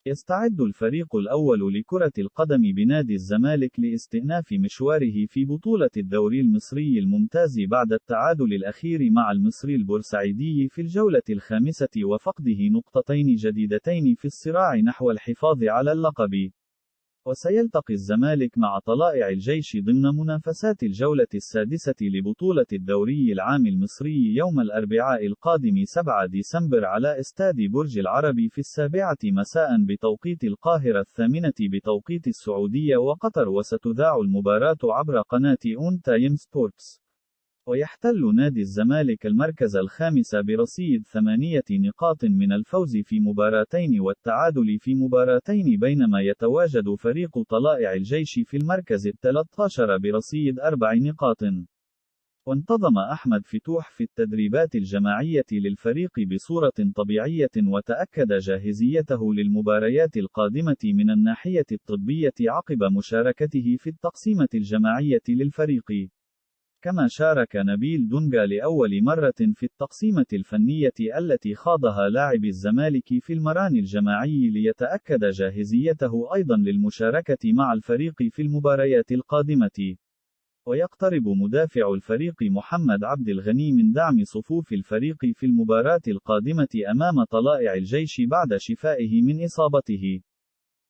يستعد الفريق الأول لكرة القدم بنادي الزمالك لاستئناف مشواره في بطولة الدوري المصري الممتاز بعد التعادل الأخير مع المصري البورسعيدي في الجولة الخامسة وفقده نقطتين جديدتين في الصراع نحو الحفاظ على اللقب. وسيلتقي الزمالك مع طلائع الجيش ضمن منافسات الجولة السادسة لبطولة الدوري العام المصري يوم الأربعاء القادم 7 ديسمبر على استاد برج العرب في 7 مساء بتوقيت القاهرة 8 بتوقيت السعودية وقطر، وستذاع المباراة عبر قناة أون تايم سبورتس. ويحتل نادي الزمالك المركز الخامس برصيد 8 نقاط من الفوز في مباراتين والتعادل في مباراتين، بينما يتواجد فريق طلائع الجيش في المركز ال13 برصيد 4 نقاط. وانتظم أحمد فتوح في التدريبات الجماعية للفريق بصورة طبيعية، وتأكد جاهزيته للمباريات القادمة من الناحية الطبية عقب مشاركته في التقسيمة الجماعية للفريق. كما شارك نبيل دونجا لأول مرة في التقسيمة الفنية التي خاضها لاعبي الزمالك في المران الجماعي ليتأكد جاهزيته أيضا للمشاركة مع الفريق في المباريات القادمة. ويقترب مدافع الفريق محمد عبد الغني من دعم صفوف الفريق في المباراة القادمة أمام طلائع الجيش بعد شفائه من إصابته.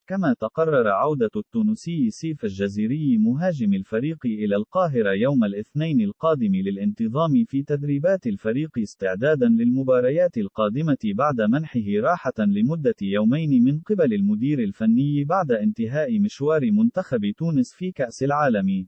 كما تقرر عودة التونسي سيف الجزيري مهاجم الفريق إلى القاهرة يوم الاثنين القادم للانتظام في تدريبات الفريق استعدادا للمباريات القادمة بعد منحه راحة لمدة يومين من قبل المدير الفني بعد انتهاء مشوار منتخب تونس في كأس العالم.